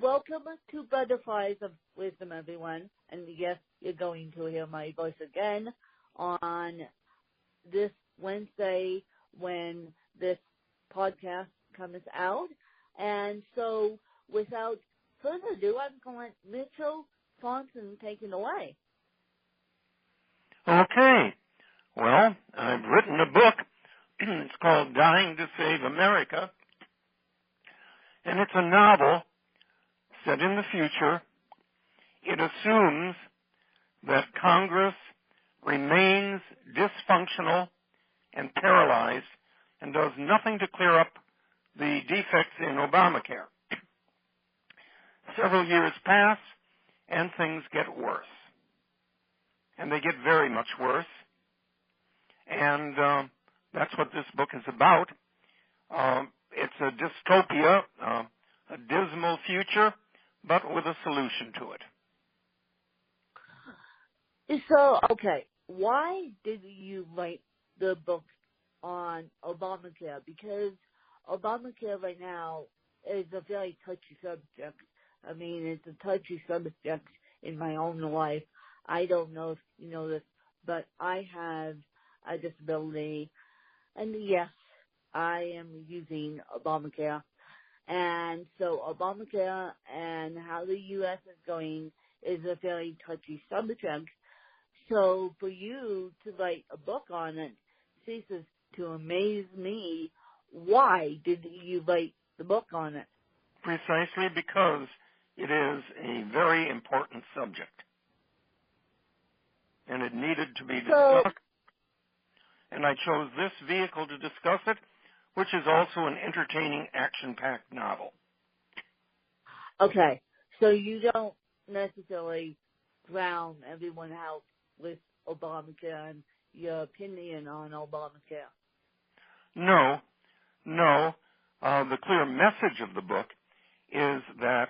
welcome to Butterflies of Wisdom, everyone. And yes, you're going to hear my voice again on this Wednesday when this podcast comes out. And so, without further ado, I'm going to let Mitchell Fronchenn take it away. Okay. Well, I've written a book. It's called Dying to Save America. And it's a novel set in the future. It assumes that Congress remains dysfunctional and paralyzed and does nothing to clear up the defects in Obamacare. Several years pass, and things get worse. And they get very much worse. And that's what this book is about. It's a dystopia, a dismal future, but with a solution to it. So, okay, why did you write the book on Obamacare? Because Obamacare right now is a very touchy subject. I mean, it's a touchy subject in my own life. I don't know if you know this, but I have a disability, and yes, I am using Obamacare. And so Obamacare and how the U.S. is going is a very touchy subject. So for you to write a book on it ceases to amaze me. Why did you write the book on it? Precisely because it is a very important subject. And it needed to be discussed. And I chose this vehicle to discuss it, which is also an entertaining, action-packed novel. Okay, so you don't necessarily drown everyone out with Obamacare and your opinion on Obamacare. No. The clear message of the book is that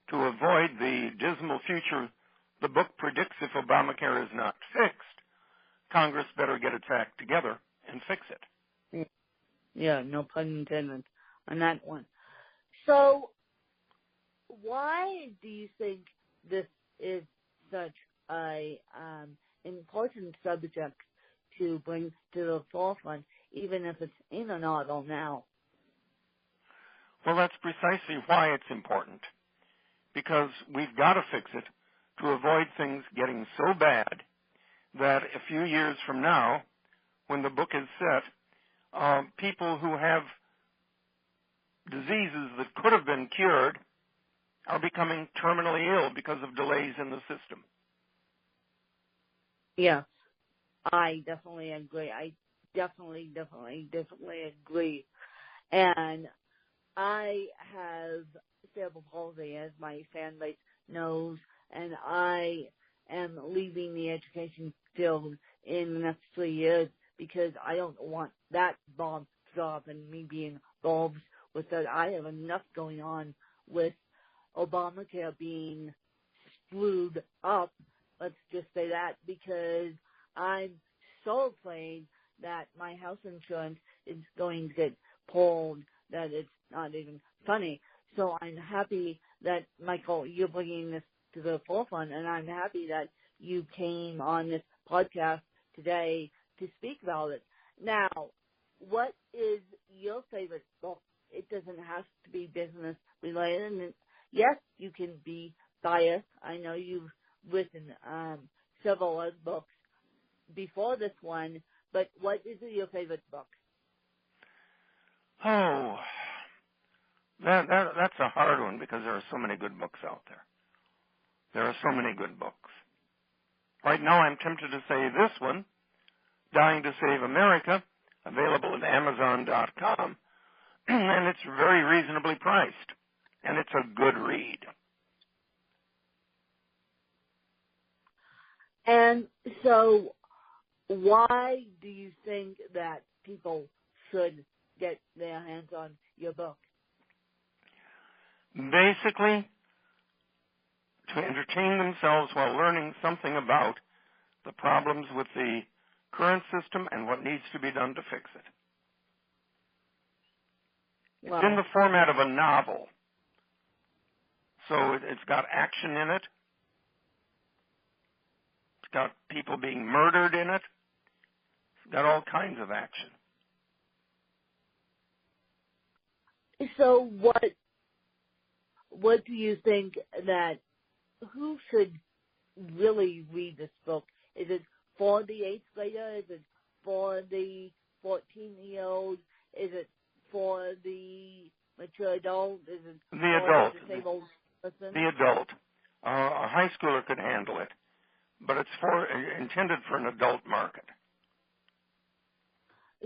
to avoid the dismal future the book predicts if Obamacare is not fixed, Congress better get its act together and fix it. Yeah, no pun intended on that one. So, why do you think this is such a important subject to bring to the forefront, even if it's in a novel now? Well, that's precisely why it's important, because we've got to fix it to avoid things getting so bad that a few years from now, when the book is set, people who have diseases that could have been cured are becoming terminally ill because of delays in the system. Yes, I definitely agree. I definitely agree. And I have cerebral palsy, as my fan base knows, and I am leaving the education field in the next 3 years because I don't want that bomb to drop and me being involved with that. I have enough going on with Obamacare being screwed up, let's just say that, because I'm so afraid that my house insurance is going to get pulled that it's not even funny. So I'm happy that, Michael, you're bringing this to the forefront, and I'm happy that you came on this podcast today to speak about it. Now, what is your favorite book? It doesn't have to be business related. And yes, you can be biased. I know you've written several other books before this one, but what is your favorite book? Oh, that's a hard one because there are so many good books out there. There are so many good books. Right now I'm tempted to say this one, Dying to Save America, available at Amazon.com, and it's very reasonably priced, and it's a good read. And so why do you think that people should get their hands on your book? Basically, to entertain themselves while learning something about the problems with the current system and what needs to be done to fix it. Wow. It's in the format of a novel. So it's got action in it. It's got people being murdered in it. It's got all kinds of action. So what do you think that who should really read this book? Is it for the 8th grader? Is it for the 14-year-old? Is it for the mature adult? Is it The for adult. the disabled person? The adult. A high schooler could handle it, but it's intended for an adult market.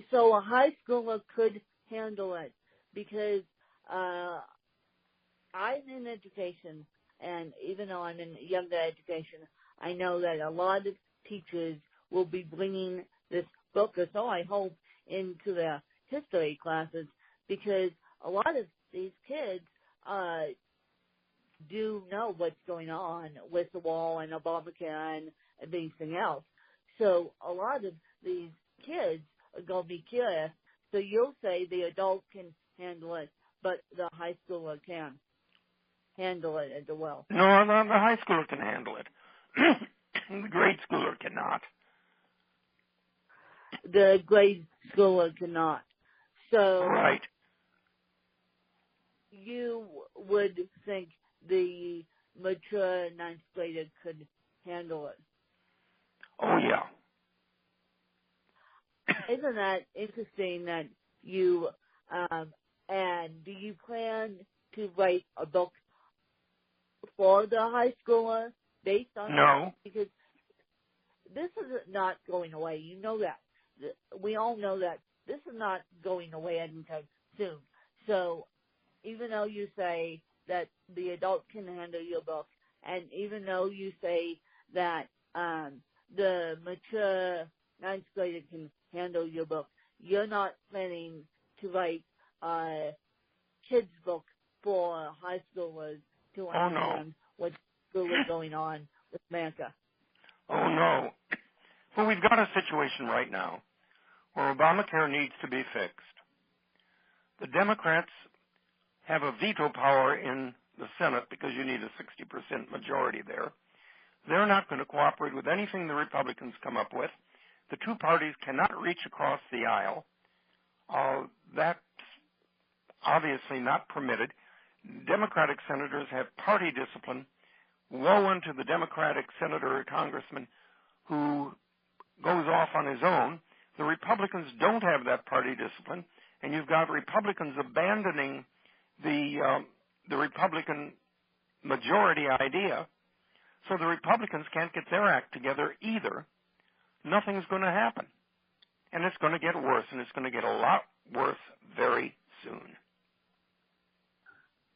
So a high schooler could handle it because I'm in education, and even though I'm in younger education, I know that a lot of teachers will be bringing this book, or so I hope, into their history classes, because a lot of these kids do know what's going on with the wall and Obamacare and everything else. So a lot of these kids are going to be curious. So you'll say the adult can handle it, but the high schooler can handle it as well. No, the high schooler can handle it. The grade schooler cannot. The grade schooler cannot. So right. You would think the mature 9th grader could handle it. Oh, yeah. Isn't that interesting that you, and do you plan to write a book for the high schooler based on No. that? Because this is not going away. You know that. We all know that this is not going away anytime soon. So even though you say that the adult can handle your book, and even though you say that the mature 9th grader can handle your book, you're not planning to write a kids' book for high schoolers to understand what's really going on with America. Oh, no. Well, we've got a situation right now where Obamacare needs to be fixed. The Democrats have a veto power in the Senate because you need a 60% majority there. They're not going to cooperate with anything the Republicans come up with. The two parties cannot reach across the aisle. That's obviously not permitted. Democratic senators have party discipline. Woe unto the Democratic senator or congressman who goes off on his own. The Republicans don't have that party discipline, and you've got Republicans abandoning the Republican majority idea, so the Republicans can't get their act together either. Nothing's going to happen. And it's going to get worse, and it's going to get a lot worse very soon.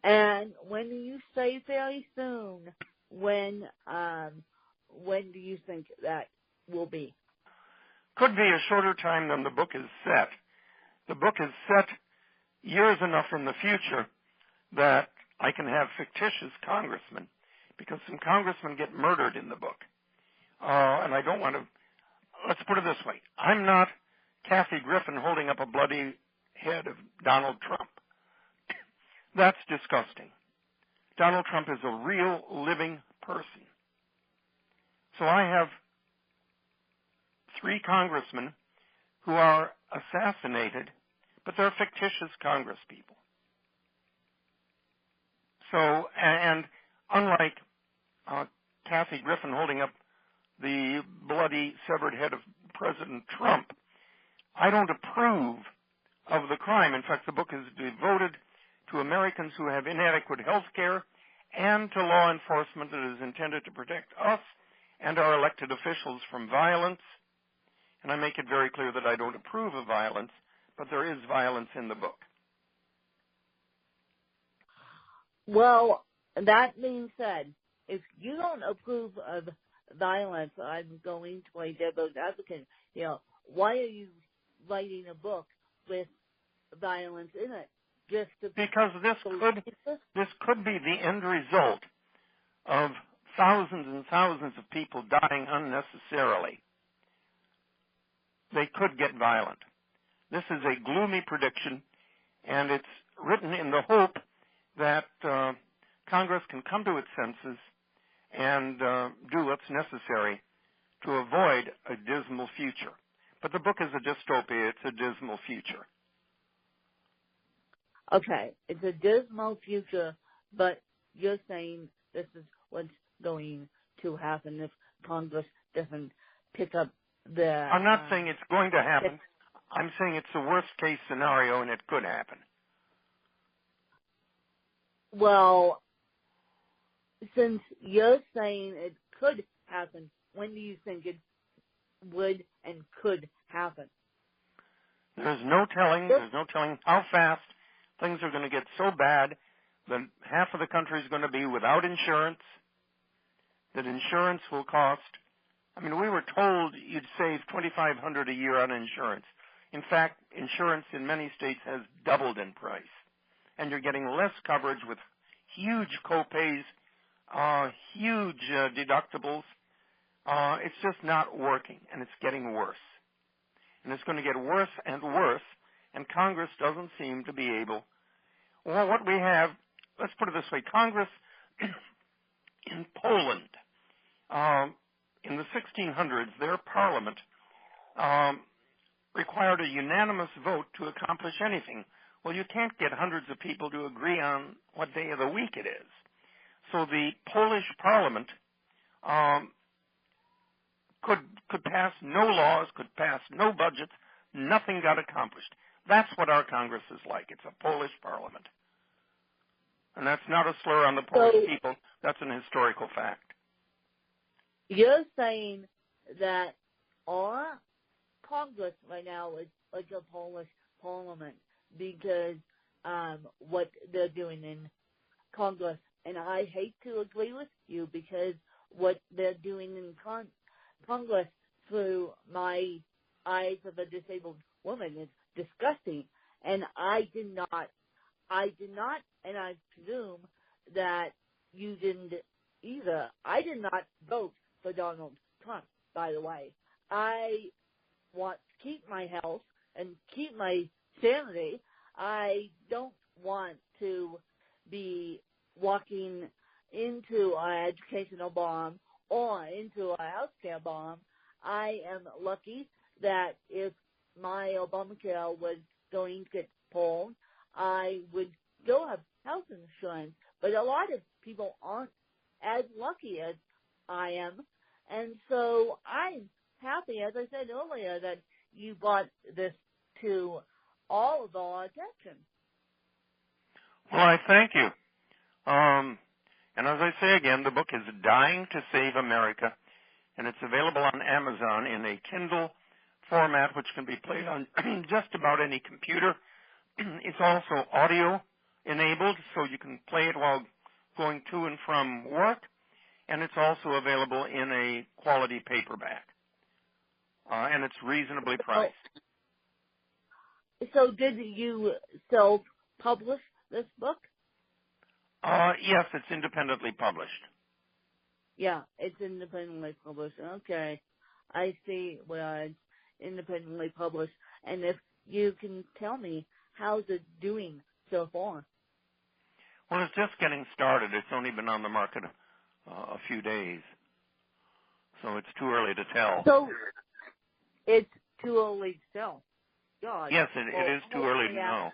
And when you say very soon, when do you think that will be? Could be a shorter time than the book is set. The book is set years enough in the future that I can have fictitious congressmen, because some congressmen get murdered in the book. And I don't want to, let's put it this way. I'm not Kathy Griffin holding up a bloody head of Donald Trump. That's disgusting. Donald Trump is a real living person. So I have 3 congressmen who are assassinated, but they're fictitious congresspeople. So, and unlike Kathy Griffin holding up the bloody severed head of President Trump, I don't approve of the crime. In fact, the book is devoted to Americans who have inadequate health care and to law enforcement that is intended to protect us and our elected officials from violence. And I make it very clear that I don't approve of violence, but there is violence in the book. Well, that being said, if you don't approve of violence, I'm going to play devil's advocate. Why are you writing a book with violence in it? Because this could be the end result of thousands and thousands of people dying unnecessarily. They could get violent. This is a gloomy prediction, and it's written in the hope that Congress can come to its senses and do what's necessary to avoid a dismal future. But the book is a dystopia. It's a dismal future. Okay, it's a dismal future, but you're saying this is what's going to happen if Congress doesn't pick up the... I'm not saying it's going to happen. I'm saying it's a worst-case scenario, and it could happen. Well, since you're saying it could happen, when do you think it would and could happen? There's no telling how fast things are going to get so bad that half of the country is going to be without insurance, that insurance will cost. I mean, we were told you'd save $2,500 a year on insurance. In fact, insurance in many states has doubled in price, and you're getting less coverage with huge copays, huge deductibles. It's just not working, and it's getting worse. And it's going to get worse and worse, and Congress doesn't seem to be able. Well, what we have, let's put it this way, Congress in Poland, in the 1600s, their parliament required a unanimous vote to accomplish anything. Well, you can't get hundreds of people to agree on what day of the week it is. So the Polish parliament could pass no laws, could pass no budgets, nothing got accomplished. That's what our Congress is like. It's a Polish parliament. And that's not a slur on the Polish people. That's an historical fact. You're saying that our Congress right now is like a Polish parliament because what they're doing in Congress. And I hate to agree with you because what they're doing in Congress through my eyes of a disabled woman is disgusting. And I did not, and I presume that you didn't either. I did not vote for Donald Trump, by the way. I want to keep my health and keep my sanity. I don't want to be walking into an educational bomb or into a healthcare bomb. I am lucky that if my Obamacare was going to get pulled, I would still have health insurance. But a lot of people aren't as lucky as I am. And so I'm happy, as I said earlier, that you brought this to all of our attention. Well, I thank you. And as I say again, the book is Dying to Save America, and it's available on Amazon in a Kindle format, which can be played on just about any computer. It's also audio-enabled, so you can play it while going to and from work, and it's also available in a quality paperback, and it's reasonably priced. So did you self-publish this book? Yes, it's independently published. Yeah, it's independently published. Okay. I see where it's independently published. And if you can tell me, how's it doing so far? Well, it's just getting started. It's only been on the market a few days. So it's too early to tell. So it's too early to tell. God. Yes, it is too early to know.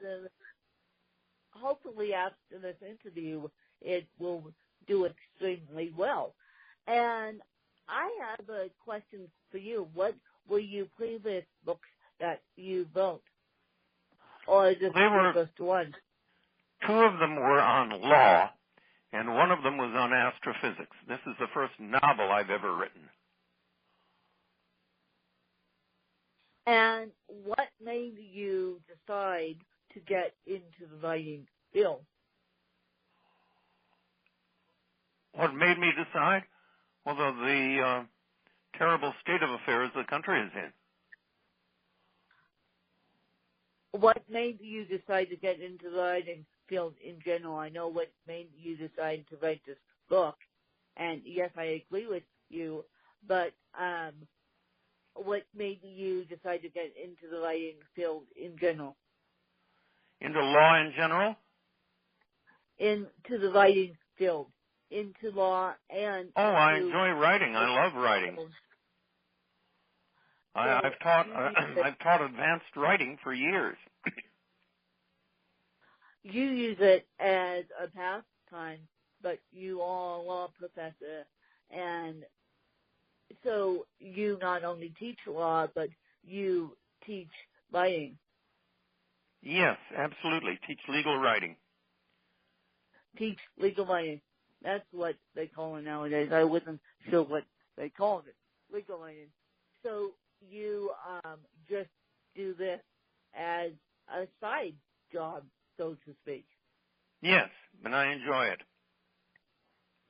Hopefully after this interview, it will do extremely well. And I have a question for you. What were your previous books that you wrote? Or just the first one? Two of them were on law, and one of them was on astrophysics. This is the first novel I've ever written. And what made you decide to get into the writing field? What made me decide? Well, the terrible state of affairs the country is in. What made you decide to get into the writing field in general? I know what made you decide to write this book, and yes, I agree with you, but what made you decide to get into the writing field in general? Into law in general? Into the writing field, into law and Oh, I into enjoy writing. I love writing. I've taught advanced writing for years. You use it as a pastime, but you are a law professor, and so you not only teach law, but you teach writing. Yes, absolutely. Teach legal writing. Teach legal writing. That's what they call it nowadays. I wasn't sure what they called it. Legal writing. So you just do this as a side job, so to speak. Yes, and I enjoy it.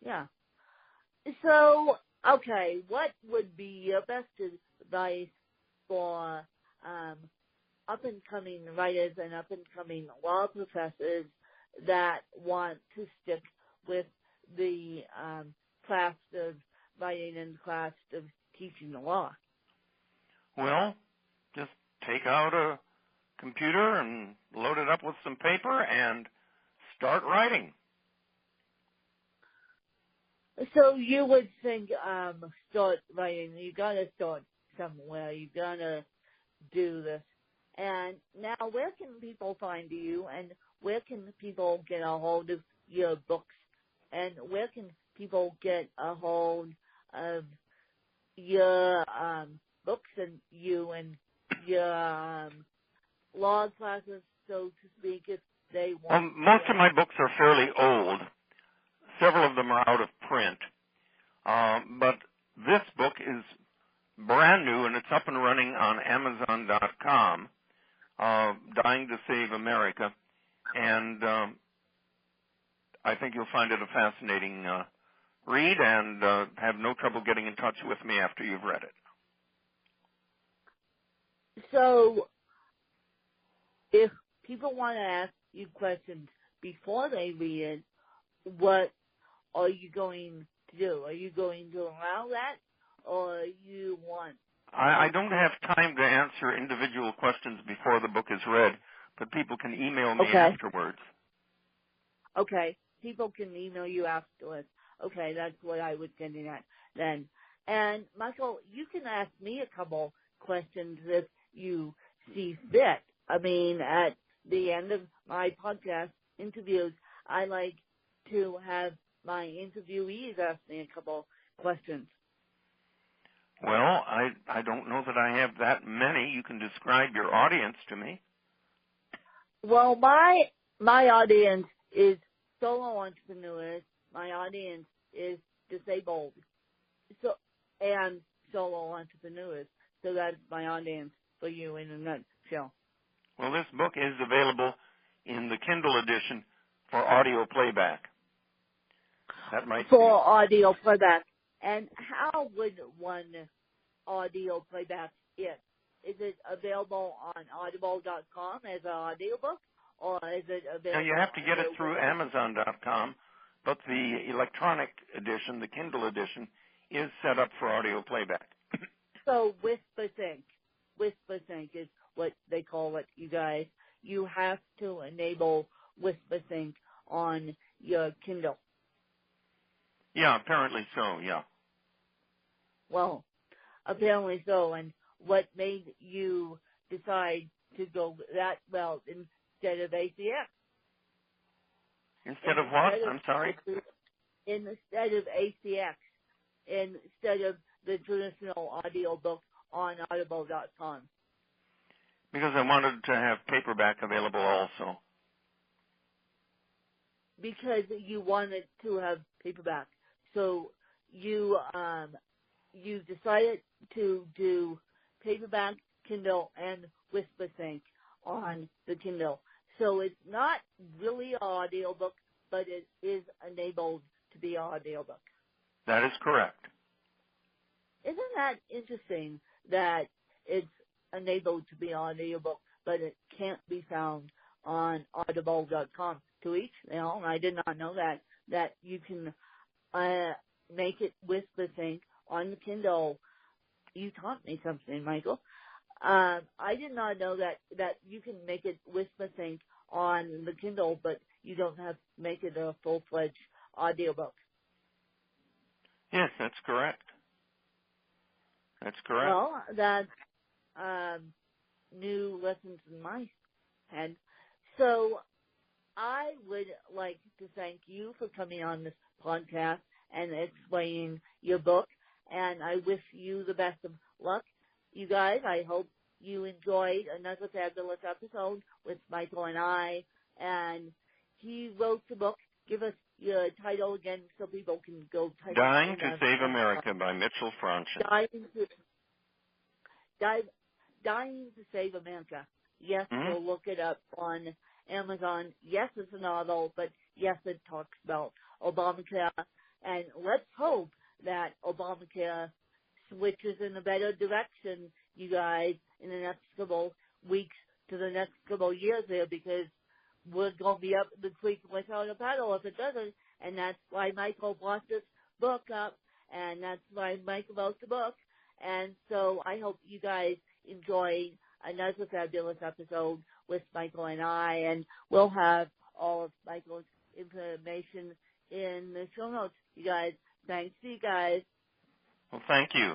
Yeah. So, okay, what would be your best advice for up-and-coming writers and up-and-coming law professors that want to stick with the craft of writing and craft of teaching the law? Well, just take out a computer and load it up with some paper and start writing. So you would think start writing. You got to start somewhere. You got to do this. And now, where can people find you, and where can people get a hold of your books, and where can people get a hold of your books and you and your law classes, so to speak, if they want? Well, most of my books are fairly old. Several of them are out of print. But this book is brand new, and it's up and running on Amazon.com, Dying to Save America. And I think you'll find it a fascinating read, and have no trouble getting in touch with me after you've read it. So, if people want to ask you questions before they read it, what are you going to do? Are you going to allow that, or you want? I don't have time to answer individual questions before the book is read, but people can email me afterwards. Okay, people can email you afterwards. Okay, that's what I was getting at then. And, Michael, you can ask me a couple questions if you see fit. I mean, at the end of my podcast interviews, I like to have my interviewees ask me a couple questions. Well, I don't know that I have that many. You can describe your audience to me. Well, my audience is solo entrepreneurs. My audience is disabled, and solo entrepreneurs. So that's my audience for you in a nutshell. Well, this book is available in the Kindle edition for audio playback. That might for audio playback. And how would one audio playback it? Is it available on audible.com as an audiobook, or is it available? Now, you have to get it through Amazon.com, but the electronic edition, the Kindle edition, is set up for audio playback. So WhisperSync is what they call it, you guys. You have to enable WhisperSync on your Kindle. Yeah, apparently so, yeah. Well, apparently so. And what made you decide to go that route instead of ACX? Instead of what? I'm sorry? Instead of ACX, instead of the traditional audio book on audible.com. Because I wanted to have paperback available also. Because you wanted to have paperback. So you decided to do paperback, Kindle, and WhisperSync on the Kindle. So it's not really an audiobook, but it is enabled to be an audiobook. That is correct. Isn't that interesting that it's enabled to be an audiobook, but it can't be found on audible.com? To each their own. I did not know that you can make it WhisperSync on the Kindle. You taught me something, Michael. I did not know that you can make it WhisperSync on the Kindle, but you don't have to make it a full-fledged audiobook. Yes, that's correct. That's correct. Well, that's new lessons in my head. So I would like to thank you for coming on this podcast and explaining your book, and I wish you the best of luck. You guys, I hope you enjoyed another fabulous episode with Michael and I, and he wrote the book. Give us your title again so people can go type it in. Dying to Save America by Mitchell Fronchenn. Dying to Save America. Yes, we'll look it up on Amazon. Yes, it's a novel, but yes, it talks about Obamacare. And let's hope that Obamacare switches in a better direction, you guys, in the next couple weeks to the next couple years there, because we're going to be up the creek without a paddle if it doesn't. And that's why Michael brought this book up, and that's why Michael wrote the book. And so I hope you guys enjoyed another fabulous episode with Michael and I, and we'll have all of Michael's information in the show notes. You guys, thanks to you guys. Well, thank you.